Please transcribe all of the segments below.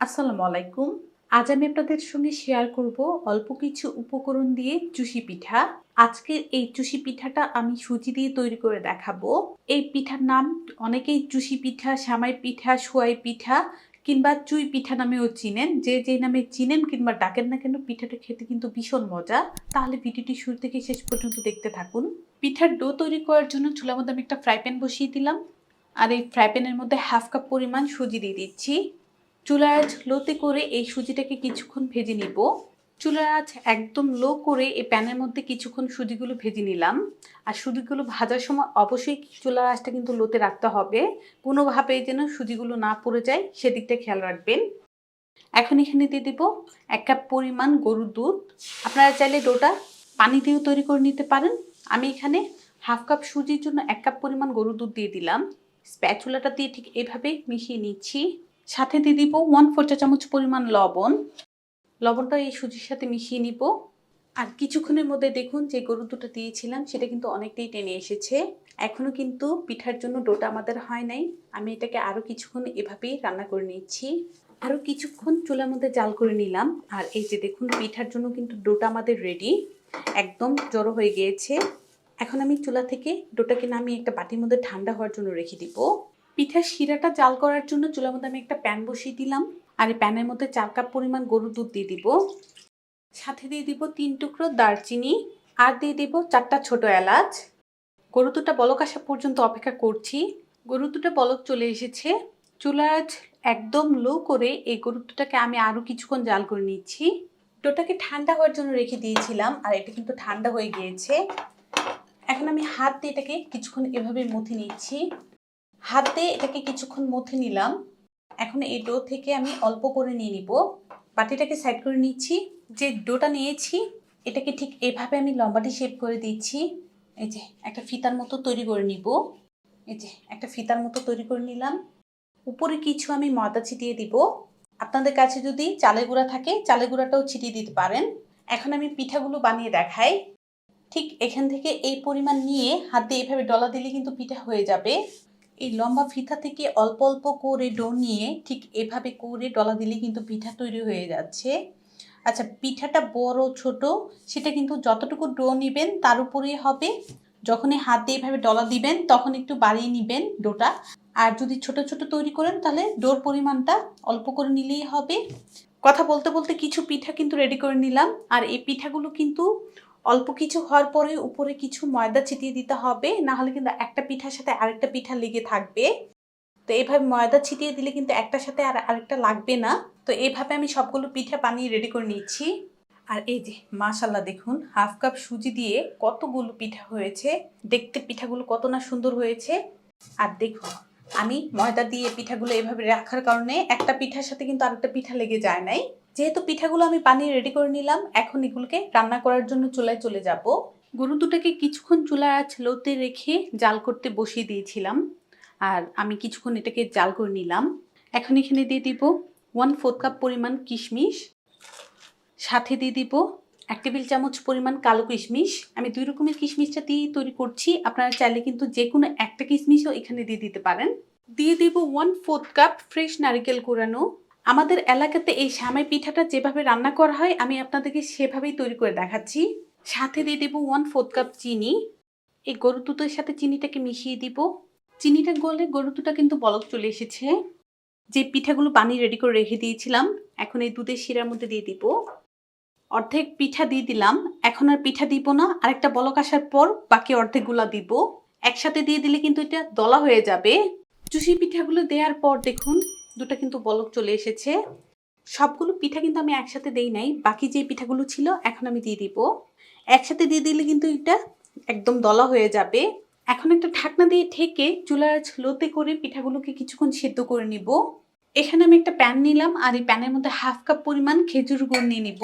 আসসালামু আলাইকুম। আজ আমি আপনাদের সঙ্গে শেয়ার করব অল্প কিছু উপকরণ দিয়ে চুষি পিঠা। আজকের এই চুষি পিঠাটা আমি সুজি দিয়ে তৈরি করে দেখাবো। এই পিঠার নাম অনেকেই চুষি পিঠা, সেমাই পিঠা, সোয়াই পিঠা কিংবা চুই পিঠা নামেও চিনেন। যে নামে চিনেন কিংবা ডাকেন না কেন, পিঠাটা খেতে কিন্তু ভীষণ মজা। তাহলে ভিডিওটি শুরু থেকে শেষ পর্যন্ত দেখতে থাকুন। পিঠার ডো তৈরি করার জন্য চুলার মধ্যে আমি একটা ফ্রাই প্যান বসিয়ে দিলাম। আর এই ফ্রাই প্যানের মধ্যে হাফ কাপ পরিমাণ সুজি দিয়ে দিচ্ছি। চুলার আঁচ লোতে করে এই সুজিটাকে কিছুক্ষণ ভেজে নিব। চুলার আঁচ একদম লো করে এই প্যানের মধ্যে কিছুক্ষণ সুজিগুলো ভেজে নিলাম। আর সুজিগুলো ভাজার সময় অবশ্যই চুলার আঁচটা কিন্তু লোতে রাখতে হবে, কোনোভাবে যেন সুজিগুলো না পড়ে যায় সেদিকটা খেয়াল রাখবেন। এখন এখানে দিয়ে দেব 1 কাপ পরিমাণ গরুর দুধ। আপনারা চাইলে ডোটা পানি দিয়েও তৈরি করে নিতে পারেন। আমি এখানে হাফ কাপ সুজির জন্য 1 কাপ পরিমাণ গরুর দুধ দিয়ে দিলাম। স্প্যাচুলাটা দিয়ে ঠিক এভাবে মিশিয়ে নিচ্ছি। সাথে দিয়ে দিব 1/4 চা চামচ পরিমাণ লবণ। লবণটা এই সুজির সাথে মিশিয়ে নিব। আর কিছুক্ষণের মধ্যে দেখুন যে গরুর দুধটা দিয়েছিলাম সেটা কিন্তু অনেকটাই টেনে এসেছে। এখনও কিন্তু পিঠার জন্য ডোটা আমাদের হয় নাই। আমি এটাকে আরও কিছুক্ষণ এভাবেই রান্না করে নিচ্ছি। আরও কিছুক্ষণ চুলার মধ্যে জাল করে নিলাম। আর এই যে দেখুন পিঠার জন্য কিন্তু ডোটা আমাদের রেডি, একদম জড়ো হয়ে গিয়েছে। এখন আমি চুলা থেকে ডোটাকে নামিয়ে একটা বাটির মধ্যে ঠান্ডা হওয়ার জন্য রেখে দিব। পিঠার শিরাটা জাল করার জন্য চুলার মধ্যে আমি একটা প্যান বসিয়ে দিলাম। আর এই প্যানের মধ্যে 4 কাপ পরিমাণ গরুর দুধ দিয়ে দিব। সাথে দিয়ে দিব 3 টুকরো দারচিনি। আর দিয়ে দিব 4টা ছোট এলাচ। গরুর দুধটা বলক আসা পর্যন্ত অপেক্ষা করছি। গরুর দুধটা বলক চলে এসেছে। চুলার আঁচ একদম লো করে এই গরুর দুধটাকে আমি আরও কিছুক্ষণ জাল করে নিচ্ছি। ডোটাকে ঠান্ডা হওয়ার জন্য রেখে দিয়েছিলাম আর এটা কিন্তু ঠান্ডা হয়ে গিয়েছে। এখন আমি হাত দিয়ে এটাকে কিছুক্ষণ এভাবে মথে নিচ্ছি। হাত দিয়ে এটাকে কিছুক্ষণ মথে নিলাম। এখন এই ডো থেকে আমি অল্প করে নিয়ে নিব। বাটিটাকে সাইড করে নিচ্ছি। যে ডোটা নিয়েছি এটাকে ঠিক এভাবে আমি লম্বাটি শেপ করে দিচ্ছি। এই যে একটা ফিতার মতো তৈরি করে নিব। এই যে একটা ফিতার মতো তৈরি করে নিলাম। উপরে কিছু আমি ময়দা ছিটিয়ে দিব। আপনাদের কাছে যদি চালের গুঁড়া থাকে চালের গুঁড়াটাও ছিটিয়ে দিতে পারেন। এখন আমি পিঠাগুলো বানিয়ে দেখাই। ঠিক এখান থেকে এই পরিমাণ নিয়ে হাত দিয়ে এভাবে ডলা দিলে কিন্তু পিঠা হয়ে যাবে। এই লম্বা ফিতা থেকে অল্প অল্প করে ডো নিয়ে ঠিক এভাবে করে ডলা দিলে কিন্তু পিঠা তৈরি হয়ে যাচ্ছে। আচ্ছা, পিঠাটা বড় ছোট সেটা কিন্তু যতটুকু ডো নেবেন তার উপরেই হবে। যখনই হাত দিয়ে এভাবে ডলা দিবেন তখন একটু বাড়িয়ে নেবেন ডোটা। আর যদি ছোট ছোট তৈরি করেন তাহলে ডোর পরিমাণটা অল্প করে নিলেই হবে। কথা বলতে বলতে কিছু পিঠা কিন্তু রেডি করে নিলাম। আর এই পিঠাগুলো কিন্তু অল্প কিছু হওয়ার পরে উপরে কিছু ময়দা ছিটিয়ে দিতে হবে, না হলে কিন্তু একটা পিঠার সাথে আরেকটা পিঠা লেগে থাকবে। তো এইভাবে ময়দা ছিটিয়ে দিলে কিন্তু একটার সাথে আর আরেকটা লাগবে না। তো এইভাবে আমি সবগুলো পিঠা বানিয়ে রেডি করে নিচ্ছি। আর এই যে মাশাআল্লাহ দেখুন হাফ কাপ সুজি দিয়ে কতগুলো পিঠা হয়েছে। দেখতে পিঠাগুলো কত না সুন্দর হয়েছে। আর দেখুন আমি ময়দা দিয়ে পিঠাগুলো এভাবে রাখার কারণে একটা পিঠার সাথে কিন্তু আরেকটা পিঠা লেগে যায় নাই। যেহেতু পিঠাগুলো আমি বানিয়ে রেডি করে নিলাম, এখন এগুলোকে রান্না করার জন্য চুলায় চলে যাব। গরুর দুধটাকে কিছুক্ষণ চুলার আঁচ লোতে রেখে জাল করতে বসিয়ে দিয়েছিলাম। আর আমি কিছুক্ষণ এটাকে জাল করে নিলাম। এখন এখানে দিয়ে দিব 1/4 কাপ পরিমাণ কিশমিশ। সাথে দিয়ে দিব 1 টেবিল চামচ পরিমাণ কালো কিশমিশ। আমি 2 রকমের কিশমিশটা দিয়ে তৈরি করছি, আপনারা চাইলে কিন্তু যে কোনো একটা কিশমিশও এখানে দিয়ে দিতে পারেন। দিয়ে দিব 1/4 কাপ ফ্রেশ নারকেল কোরানো। আমাদের এলাকাতে এই সেমাই পিঠাটা যেভাবে রান্না করা হয় আমি আপনাদেরকে সেভাবেই তৈরি করে দেখাচ্ছি। সাথে দিয়ে দেব 1/4 কাপ চিনি। এই গরুর দুধের সাথে চিনিটাকে মিশিয়ে দিব। চিনিটা গলে গরুর দুধটা কিন্তু বলক চলে এসেছে। যে পিঠাগুলো বানিয়ে রেডি করে রেখে দিয়েছিলাম এখন এই দুধের শিরার মধ্যে দিয়ে দিব। অর্ধেক পিঠা দিয়ে দিলাম। এখন আর পিঠা দিব না, আরেকটা বলক আসার পর বাকি অর্ধেকগুলো দিব। একসাথে দিয়ে দিলে কিন্তু এটা দলা হয়ে যাবে। চুষি পিঠাগুলো দেওয়ার পর দেখুন দুটো কিন্তু বলক চলে এসেছে। সবগুলো পিঠা কিন্তু আমি একসাথে দেই নাই, বাকি যে পিঠাগুলো ছিল এখন আমি দিয়ে দিব। একসাথে দিয়ে দিলে কিন্তু এটা একদম দলা হয়ে যাবে। এখন একটা ঢাকনা দিয়ে ঢেকে চুলার আঁচ লোতে করে পিঠাগুলোকে কিছুক্ষণ সেদ্ধ করে নিব। এখানে আমি একটা প্যান নিলাম আর এই প্যানের মধ্যে হাফ কাপ পরিমাণ খেজুর গুড় নিয়ে নিব।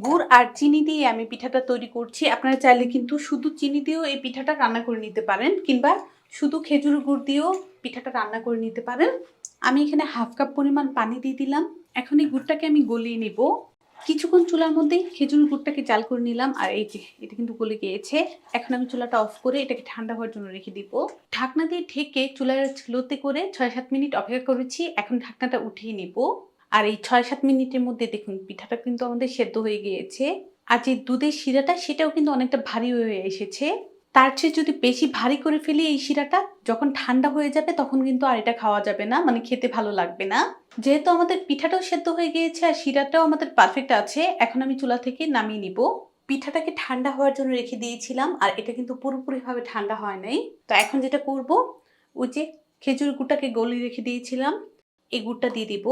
গুড় আর চিনি দিয়ে আমি পিঠাটা তৈরি করছি। আপনারা চাইলে কিন্তু শুধু চিনি দিয়েও এই পিঠাটা রান্না করে নিতে পারেন, কিংবা শুধু খেজুর গুড় দিয়েও পিঠাটা রান্না করে নিতে পারেন। আমি এখানে হাফ কাপ পরিমাণ পানি দিয়ে দিলাম। এখন এই গুড়টাকে আমি গলিয়ে নিব। কিছুক্ষণ চুলার মধ্যে খেজুর গুড়টাকে জাল করে নিলাম। আর এই যে এটা কিন্তু গলে গিয়েছে। এখন আমি চুলাটা অফ করে এটাকে ঠান্ডা হওয়ার জন্য রেখে দিব। ঢাকনা দিয়ে ঢেকে চুলার লোতে করে 6-7 মিনিট অপেক্ষা করেছি। এখন ঢাকনাটা উঠিয়ে নিব। আর এই ৬-৭ মিনিটের মধ্যে দেখুন পিঠাটা কিন্তু আমাদের সেদ্ধ হয়ে গিয়েছে। আর যে দুধের শিরাটা সেটাও কিন্তু অনেকটা ভারী হয়ে এসেছে। তার চেয়ে যদি বেশি ভারী করে ফেলি এই শিরাটা, যখন ঠান্ডা হয়ে যাবে তখন কিন্তু আর এটা খাওয়া যাবে না, মানে খেতে ভালো লাগবে না। যেহেতু আমাদের পিঠাটাও সেদ্ধ হয়ে গিয়েছে আর শিরাটাও আমাদের পারফেক্ট আছে, এখন আমি চুলা থেকে নামিয়ে নিব। পিঠাটাকে ঠান্ডা হওয়ার জন্য রেখে দিয়েছিলাম আর এটা কিন্তু পুরোপুরিভাবে ঠান্ডা হয় নাই। তো এখন যেটা করব, ওই যে খেজুর গুড়টাকে গলিয়ে রেখে দিয়েছিলাম, এই গুড়টা দিয়ে দিব।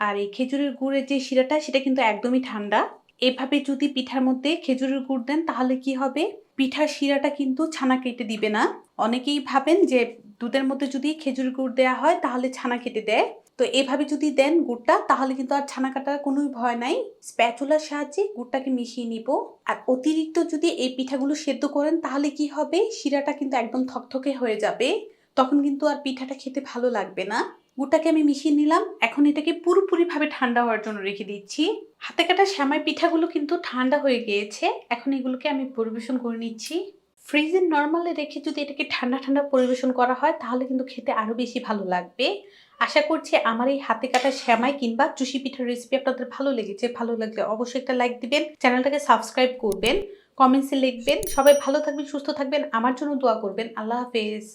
আর এই খেজুরের গুড়ের যে শিরাটা সেটা কিন্তু একদমই ঠান্ডা। এভাবে যদি পিঠার মধ্যে খেজুরের গুড় দেন তাহলে কি হবে, পিঠার শিরাটা কিন্তু ছানা কেটে দিবে না। অনেকেই ভাবেন যে দুধের মধ্যে যদি খেজুরের গুড় দেওয়া হয় তাহলে ছানা কেটে দেয়। তো এভাবে যদি দেন গুড়টা তাহলে কিন্তু আর ছানা কাটার কোনো ভয় নাই। স্প্যাচুলার সাহায্যে গুড়টাকে মিশিয়ে নিব। আর অতিরিক্ত যদি এই পিঠাগুলো সেদ্ধ করেন তাহলে কি হবে, শিরাটা কিন্তু একদম থকথকে হয়ে যাবে, তখন কিন্তু আর পিঠাটা খেতে ভালো লাগবে না। গুড়টাকে আমি মিশিয়ে নিলাম, এখন এটাকে পুরোপুরিভাবে ঠান্ডা হওয়ার জন্য রেখে দিচ্ছি। হাতে কাটা সেমাই পিঠাগুলো কিন্তু ঠান্ডা হয়ে গিয়েছে, এখন এগুলোকে আমি পরিবেশন করে নিচ্ছি। ফ্রিজে নরমালে রেখে যদি এটাকে ঠান্ডা ঠান্ডা পরিবেশন করা হয় তাহলে কিন্তু খেতে আরও বেশি ভালো লাগবে। আশা করছি আমার এই হাতে কাটা সেমাই কিংবা চুষি পিঠার রেসিপি আপনাদের ভালো লেগেছে। ভালো লাগলে অবশ্যই একটা লাইক দিবেন, চ্যানেলটাকে সাবস্ক্রাইব করবেন, কমেন্টসে লিখবেন। সবাই ভালো থাকবেন, সুস্থ থাকবেন, আমার জন্য দোয়া করবেন। আল্লাহ হাফেজ।